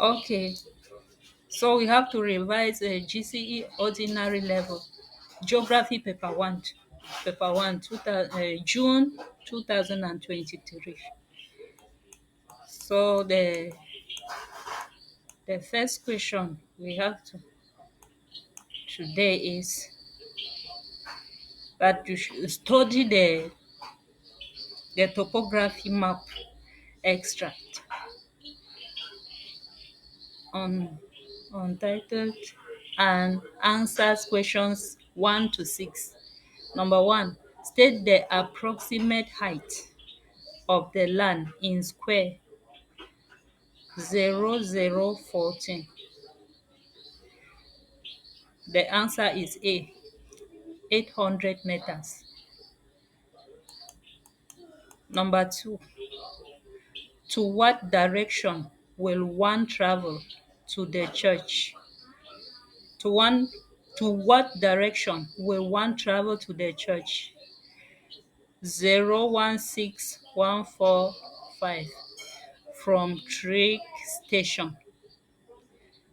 Okay, so we have to revise a GCE ordinary level. Geography paper 1, June 2023. So the first question we have to today is that you should study the topography map extract on untitled and answers questions 1 to 6. Number 1, state the approximate height of the land in square 0014. The answer is A, 800 meters. Number 2, to what direction will one travel to the church? To one to what direction will one travel to the church? 016,145 from train station.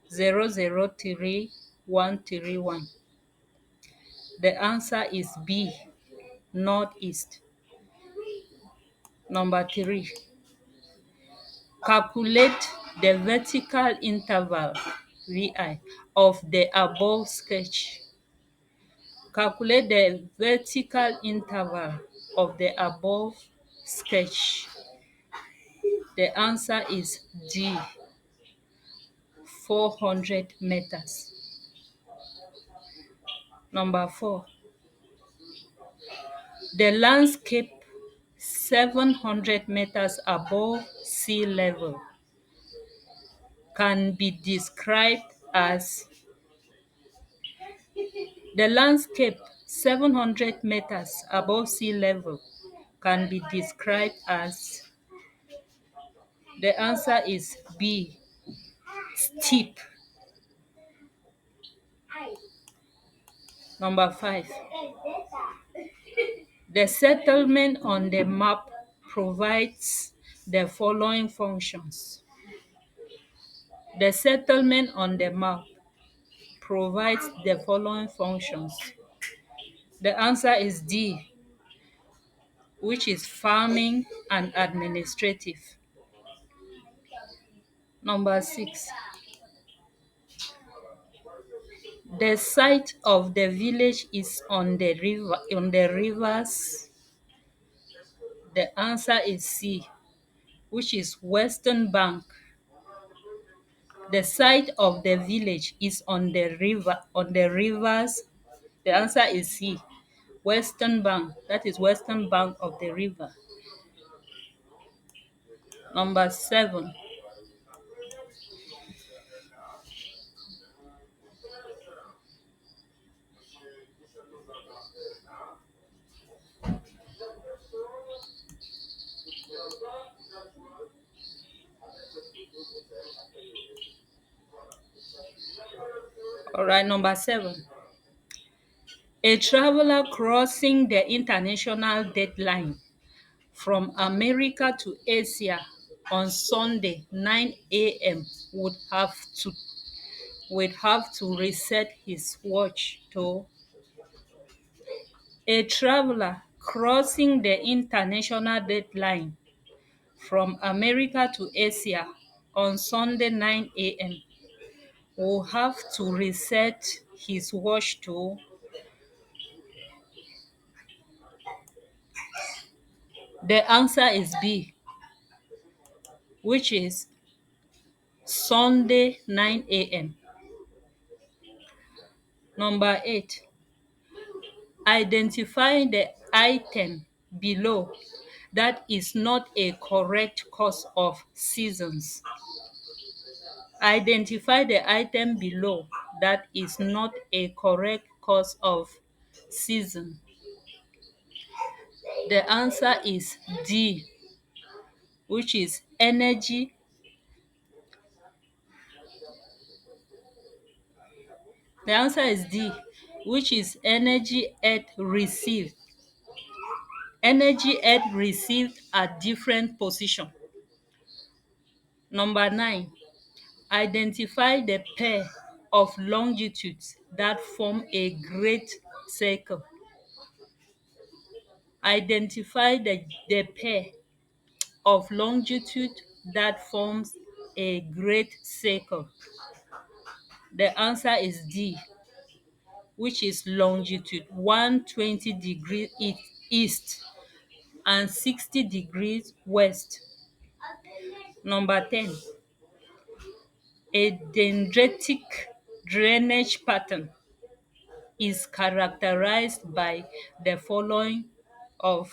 003,131. The answer is B, northeast. Number 3, calculate the vertical interval VI of the above sketch. Calculate the vertical interval of the above sketch. The answer is D, 400 meters. Number 4, the landscape 700 meters above sea level can be described as the landscape 700 meters above sea level can be described as the answer is B, steep. Number 5, the settlement on the map provides the following functions. The settlement on the map provides the following functions. The answer is D, which is farming and administrative. Number 6, the site of the village is on the rivers. The answer is C, which is western bank. The site of the village is on the rivers. The answer is C, western bank. That is western bank of the river. Number 7, all right, number 7. A traveler crossing the international deadline from America to Asia on Sunday 9 a.m. would have to reset his watch to. A traveler crossing the international deadline from America to Asia on Sunday 9 a.m. will have to reset his watch to. The answer is B, which is Sunday 9 a.m. Number 8, identify the item below that is not a correct cause of seasons. Identify the item below that is not a correct cause of season. The answer is D, which is energy. The answer is D, which is energy earth received. Energy earth received at different position. Number 9, Identify the pair of longitudes that form a great circle. Identify the pair of longitude that forms a great circle. The answer is D, which is longitude 120 degrees east and 60 degrees west. Number 10. A dendritic drainage pattern is characterized by the following of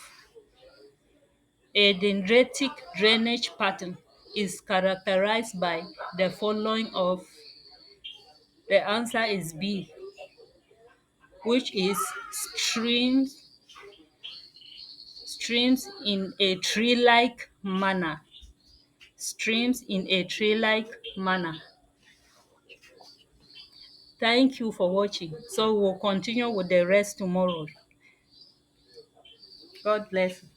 A dendritic drainage pattern is characterized by the following of the answer is B, which is streams in a tree-like manner. Streams in a tree-like manner. Thank you for watching. So we'll continue with the rest tomorrow. God bless you.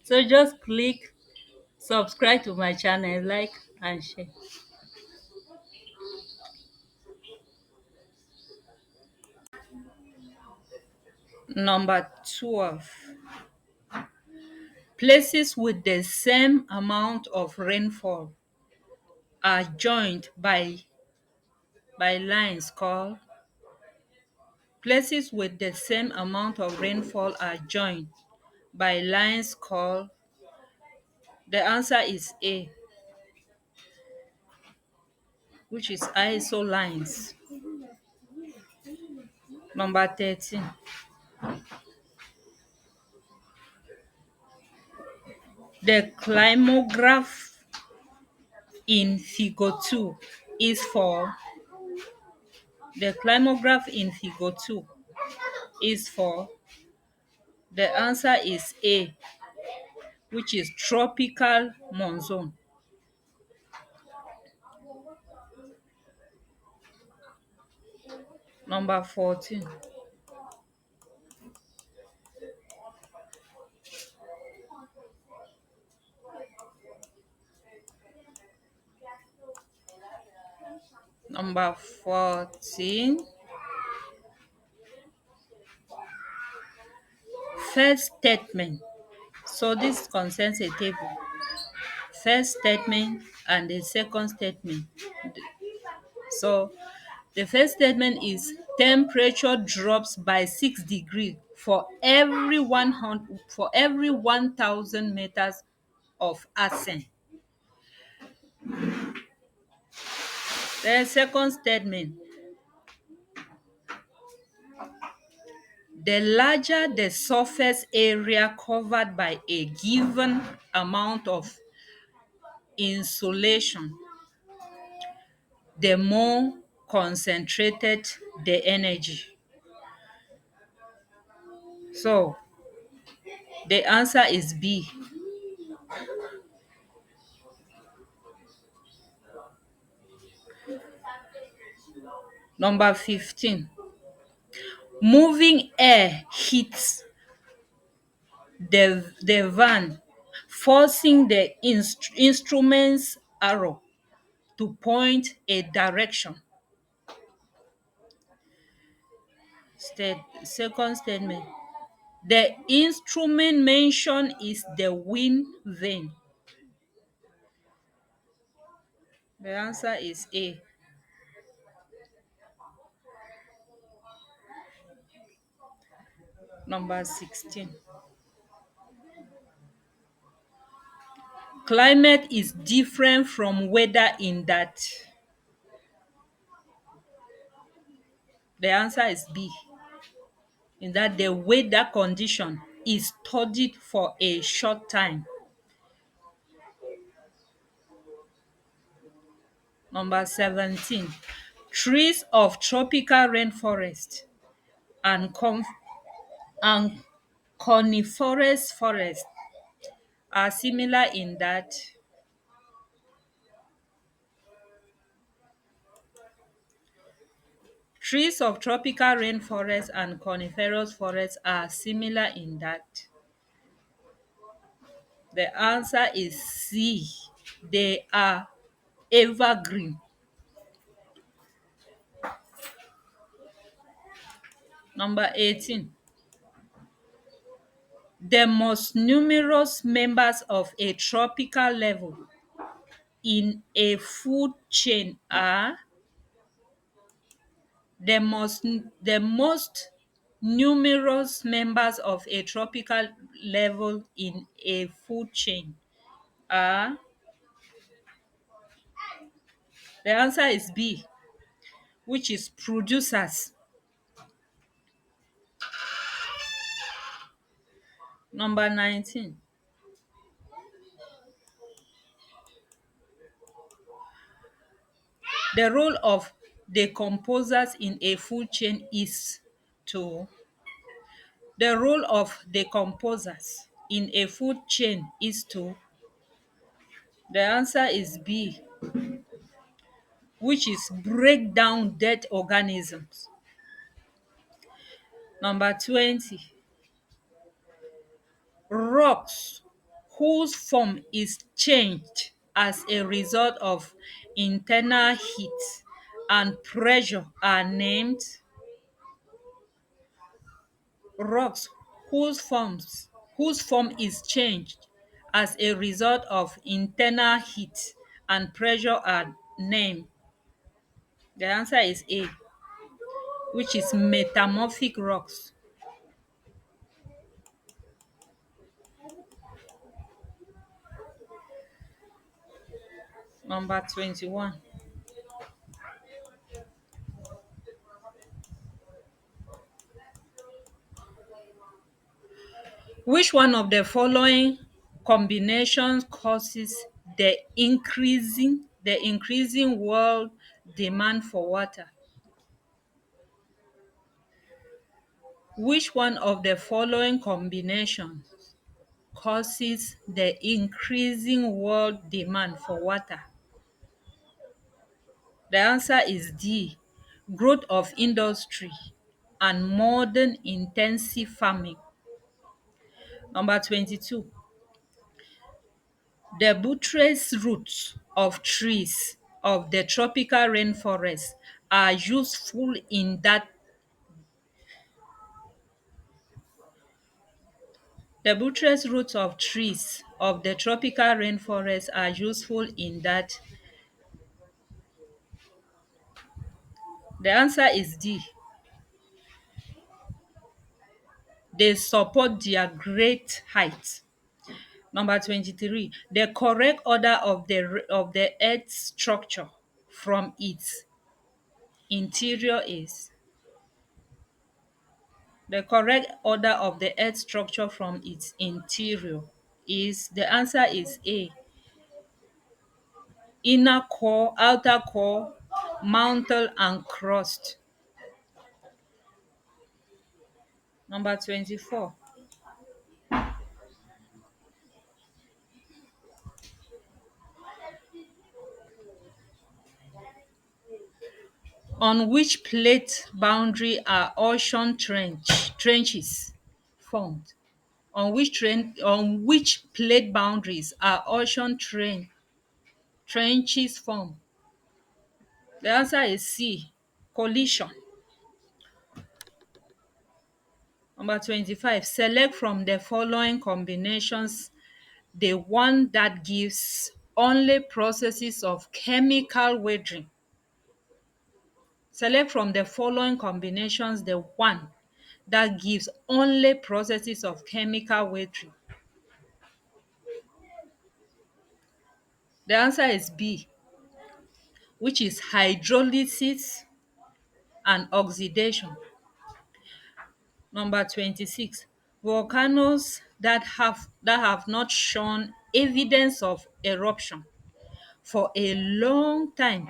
So just click subscribe to my channel, like and share. Number 12. Places with the same amount of rainfall are joined by lines called places with the same amount of rainfall are joined by lines called the answer is A, which is ISO lines. Number 13. The climograph in figure 2 is for the climograph in figure 2 is for the answer is A, which is tropical monsoon. Number 14. Number 14. First statement. So this concerns a table. First statement and the second statement. So the first statement is temperature drops by 6 degrees for every 1,000 meters of ascent. The second statement, the larger the surface area covered by a given amount of insolation, the more concentrated the energy. So the answer is B. Number 15. Moving air hits the van, forcing the instrument's arrow to point a direction. Second statement. The instrument mentioned is the wind vane. The answer is A. Number 16. Climate is different from weather in that. The answer is B. In that the weather condition is studied for a short time. Number 17. Trees of tropical rainforest and and coniferous forest are similar in that trees of tropical rainforest and coniferous forest are similar in that. The answer is C. They are evergreen. Number 18. The most numerous members of a tropical level in a food chain are the most numerous members of a tropical level in a food chain are the answer is B, which is producers. Number 19. The role of decomposers in a food chain is to the role of decomposers in a food chain is to the answer is B, which is break down dead organisms. Number 20. Rocks whose form is changed as a result of internal heat and pressure are named rocks whose form is changed as a result of internal heat and pressure are named. The answer is A, which is metamorphic rocks. Number 21. Which one of the following combinations causes the increasing world demand for water? Which one of the following combinations causes the increasing world demand for water? The answer is D, growth of industry and modern intensive farming. Number 22. The buttress roots of trees of the tropical rainforest are useful in that the buttress roots of trees of the tropical rainforest are useful in that the answer is D. They support their great height. Number 23. The correct order of the earth's structure from its interior is the correct order of the earth structure from its interior is the answer is A, inner core, outer core, mantle and crust. Number 24. On which plate boundary are ocean trenches formed? On which plate boundaries are trenches formed? The answer is C, collision. Number 25. Select from the following combinations the one that gives only processes of chemical weathering. Select from the following combinations the one that gives only processes of chemical weathering. The answer is B, which is hydrolysis and oxidation. Number 26. Volcanoes that have not shown evidence of eruption for a long time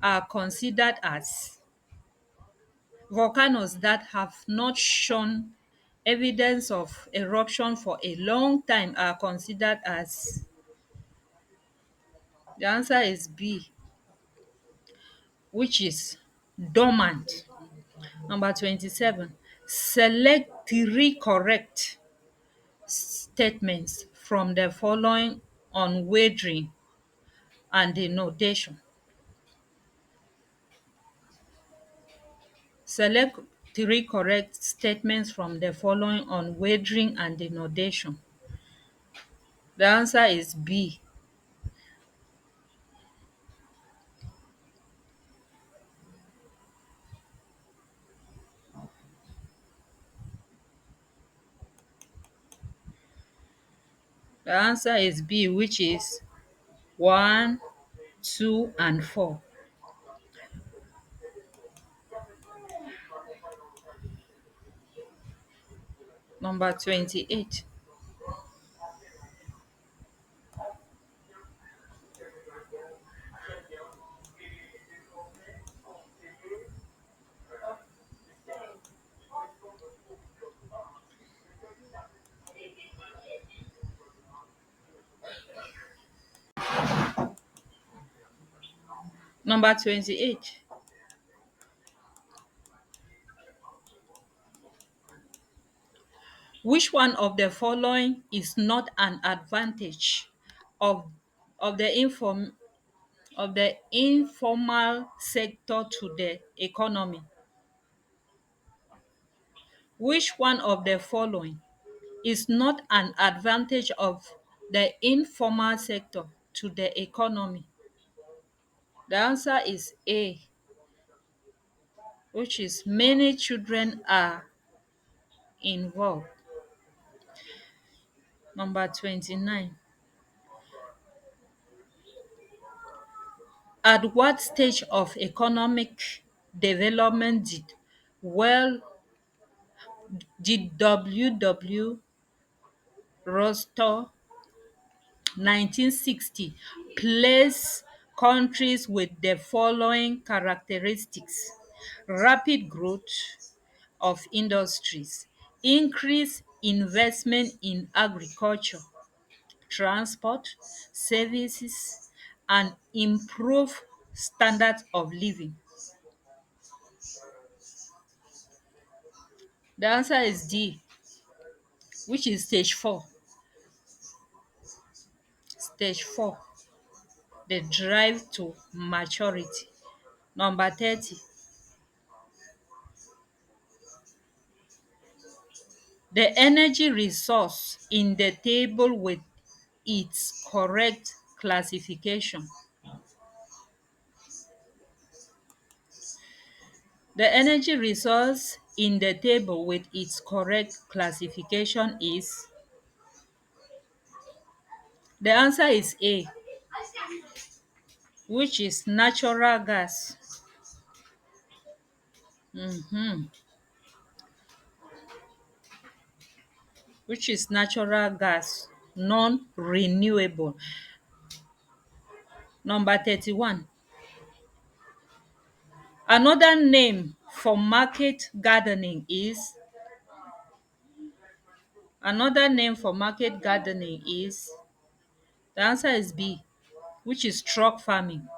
are considered as volcanoes that have not shown evidence of eruption for a long time are considered as the answer is B, which is dormant. Number 27. Select three correct statements from the following on weathering and denudation. Select three correct statements from the following on weathering and denudation. The answer is B. The answer is B, which is 1, 2, and 4. Number 28. Number 28. Which one of the following is not an advantage of of the inform of the informal sector to the economy? Which one of the following is not an advantage of the informal sector to the economy? The answer is A, which is many children are involved. Number 29. At what stage of economic development well did W. Rostow 1960 place countries with the following characteristics: rapid growth of industries, increased investment in agriculture, transport, services, and improved standards of living? The answer is D, which is stage 4. Stage 4, the drive to maturity. Number 30. The energy resource in the table with its correct classification. The energy resource in the table with its correct classification is, the answer is A, which is natural gas. Mhm. Which is natural gas, non-renewable. Number 31. Another name for market gardening is, the answer is B, which is truck farming.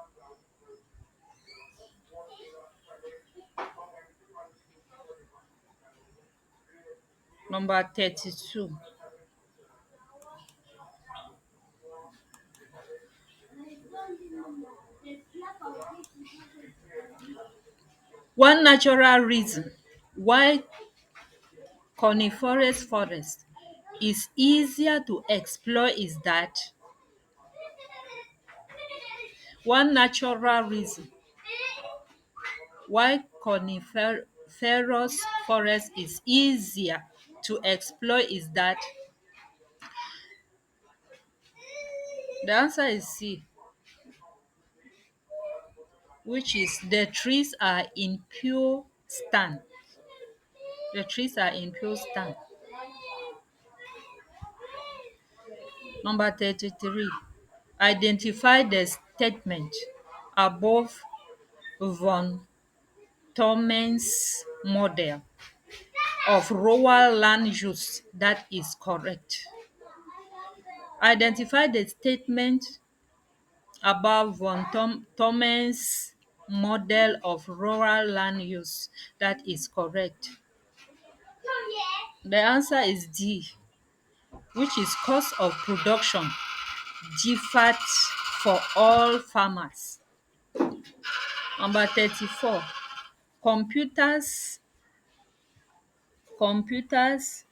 Number 32. One natural reason why coniferous forest is easier to exploit is that, one natural reason why coniferous forest is easier to exploit is that, the answer is C, which is the trees are in pure stand. The trees are in pure stand. Number 33. Identify the statement above von Thomann's model of rural land use that is correct. Identify the statement above von Thomann's model of rural land use that is correct. The answer is D, which is cost of production differed for all farmers. Number 34, computers, computers,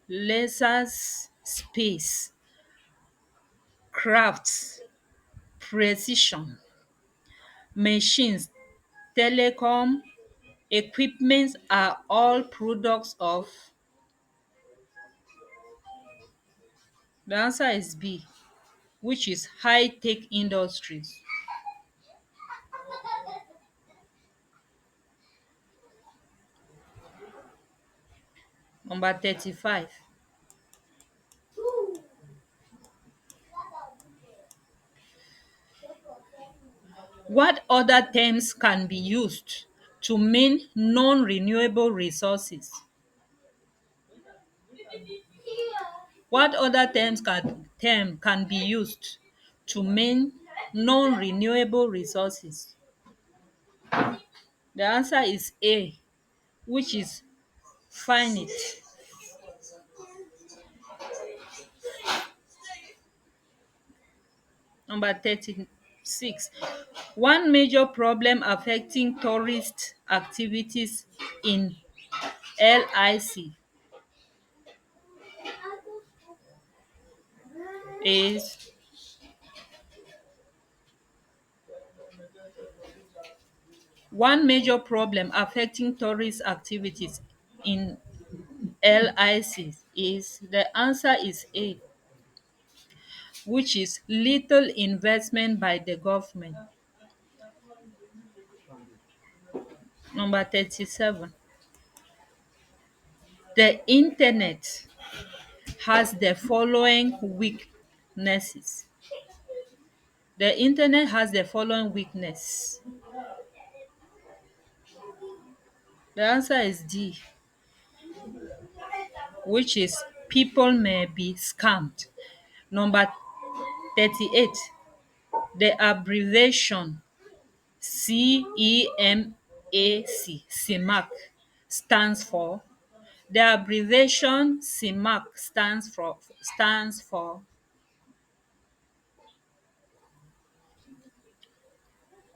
lasers, space, crafts, precision, machines, telecom, equipment are all products of. The answer is B, which is high-tech industries. Number 35. What other terms can be used to mean non-renewable resources? What other term can be used to mean non-renewable resources? The answer is A, which is finite. Number 36. One major problem affecting tourist activities in LIC is. One major problem affecting tourist activities in LIC is. The answer is A, which is little investment by the government. Number 37. The internet has the following weaknesses. The internet has the following weakness. The answer is D, which is people may be scammed. Number 38. The abbreviation CEMAC stands for. The abbreviation CEMAC stands for.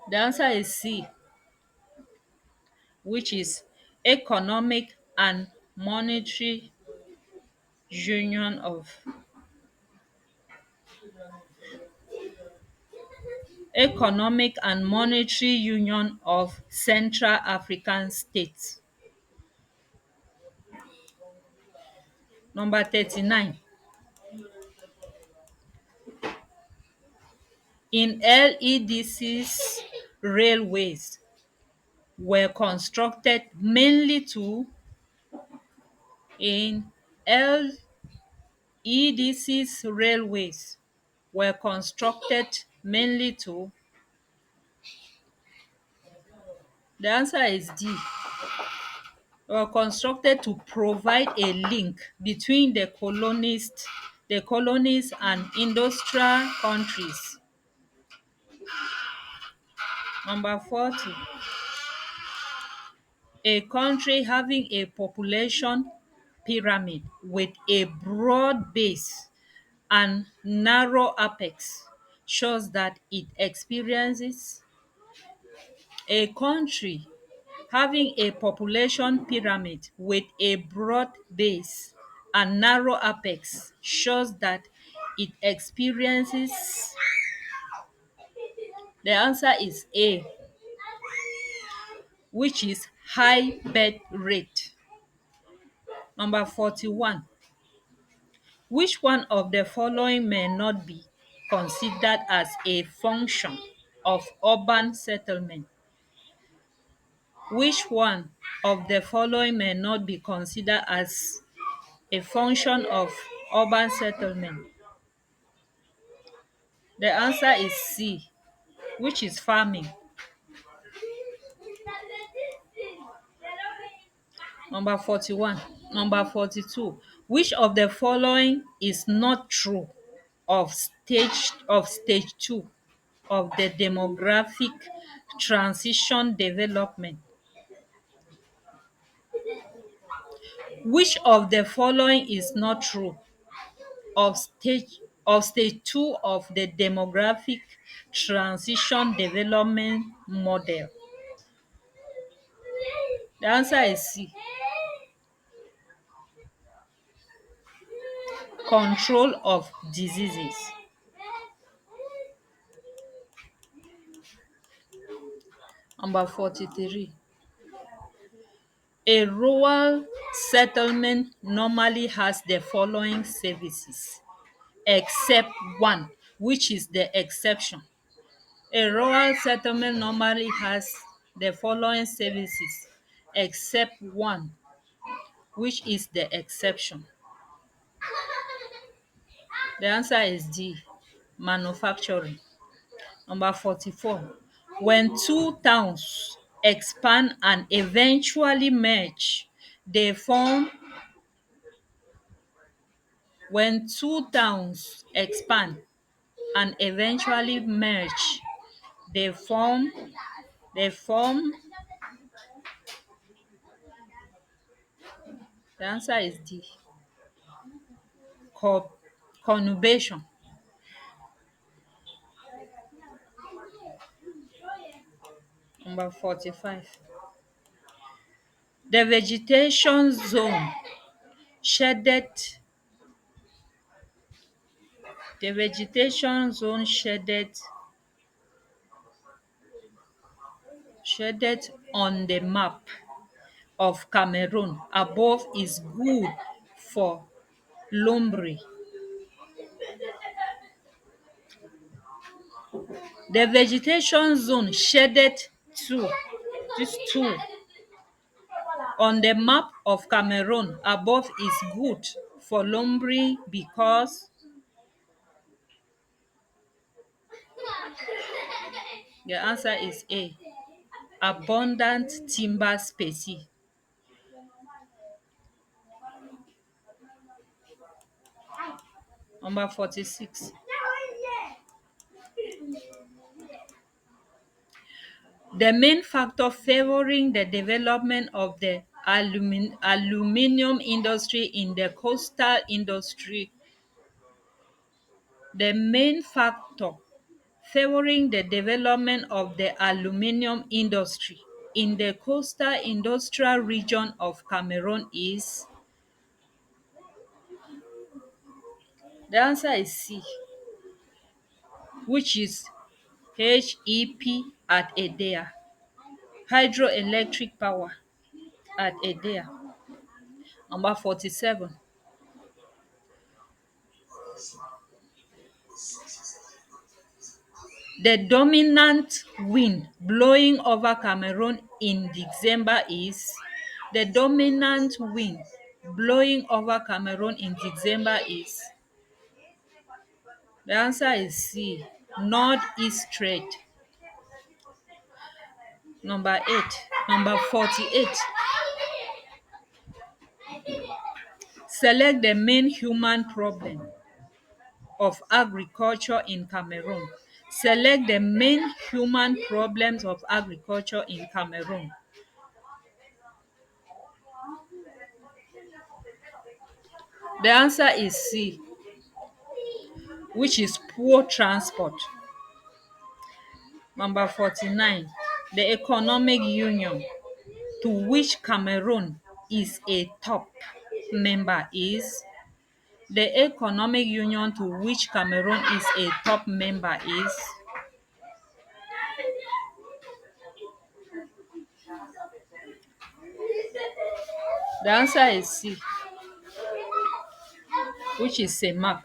The answer is C, which is Economic and Monetary Union of. Economic and Monetary Union of Central African States. Number 39. In LEDCs, railways were constructed mainly to. In LEDCs, railways were constructed mainly to. The answer is D. Were constructed to provide a link between the colonies and industrial countries. Number 40. A country having a population pyramid with a broad base and narrow apex shows that it experiences. A country having a population pyramid with a broad base and narrow apex shows that it experiences. The answer is A, which is high birth rate. Number 41. Which one of the following may not be considered as a function of urban settlement? Which one of the following may not be considered as a function of urban settlement? The answer is C, which is farming. Number 41. Number 42. Which of the following is not true of stage 2 of the demographic transition development? Which of the following is not true of stage 2 of the demographic transition development model? The answer is C. Control of diseases. Number 43. A rural settlement normally has the following services, except one, which is the exception. A rural settlement normally has the following services, except one, which is the exception. The answer is D, manufacturing. Number 44. When two towns expand and eventually merge, they form when two towns expand and eventually merge, they form they form the answer is D, co- conurbation. Number 45. The vegetation zone shaded the vegetation zone shaded on the map of Cameroon above is good for lumber. The vegetation zone shaded two, these two, on the map of Cameroon above is good for lumbering because the answer is A, abundant timber species. Number 46. The main factor favoring the development of the aluminium industry in the coastal industry the main factor favoring the development of the aluminium industry in the coastal industrial region of Cameroon is, the answer is C, which is HEP at Edea, hydroelectric power at Edea. Number 47. The dominant wind blowing over Cameroon in December is, the dominant wind blowing over Cameroon in December is, the answer is C, northeast trade. Number 8. Number 48. Select the main human problem of agriculture in Cameroon. Select the main human problems of agriculture in Cameroon. The answer is C, which is poor transport. Number 49. The economic union to which Cameroon is a top member is, the economic union to which Cameroon is a top member is, the answer is C, which is CEMAC.